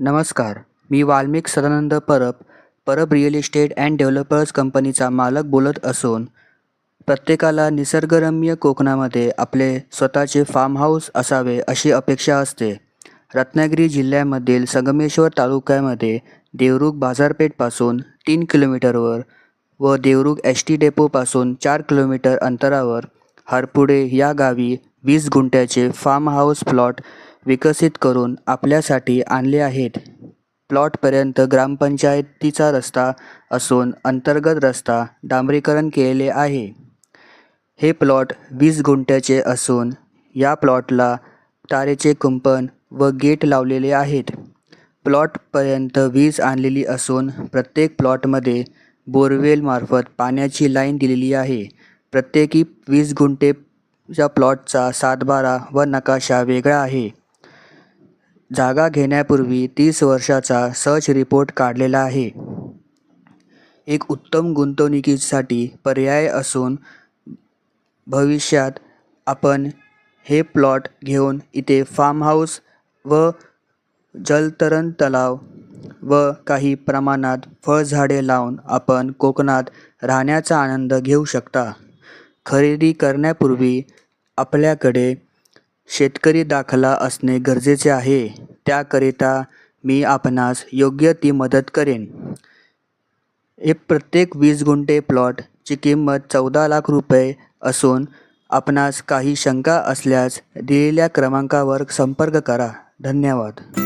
नमस्कार, मी Valmik Sadanand Parab real estate and developers कंपनीचा मालक बोलत असून प्रत्येकाला निसर्गरम्य कोकणामध्ये आपले स्वतःचे फार्म हाऊस असावे अशी अपेक्षा असते. रत्नागिरी जिल्ह्यामधील संगमेश्वर तालुक्यामध्ये देवरुख बाजारपेठपासून 3 किलोमीटरवर व देवरुख एस.टी. डेपोपासून 4 किलोमीटर अंतरावर हरपुडे या गावी 20 गुंठ्याचे फार्म हाऊस प्लॉट विकसित करून आपल्यासाठी आणले आहेत. प्लॉटपर्यंत ग्रामपंचायतीचा रस्ता असून अंतर्गत रस्ता डांबरीकरण केलेले आहे. हे प्लॉट 20 गुंठ्याचे असून या प्लॉटला तारेचे कुंपण व गेट लावलेले आहेत. प्लॉटपर्यंत वीज आणलेली असून प्रत्येक प्लॉटमध्ये बोरवेलमार्फत पाण्याची लाईन दिलेली आहे. प्रत्येकी 20 गुंठेच्या प्लॉटचा सातबारा व नकाशा वेगळा आहे. जागा घेण्यापूर्वी 30 वर्षाचा सर्च रिपोर्ट काढलेला आहे. एक उत्तम गुंतवणुकीसाठी पर्याय असून भविष्यात आपण हे प्लॉट घेऊन इथे फार्म हाऊस व जलतरण तलाव व काही प्रमाणात फळझाडे लावून आपण कोकणात राहण्याचा आनंद घेऊ शकता. खरेदी करण्यापूर्वी आपल्याकडे शेतकरी दाखला असणे गरजेचे आहे. त्याकरिता मी आपणास योग्य ती मदत करेन. हे प्रत्येक 20 गुंठे प्लॉटची किंमत 14 लाख रुपये असून आपणास काही शंका असल्यास दिलेल्या क्रमांकावर संपर्क करा. धन्यवाद.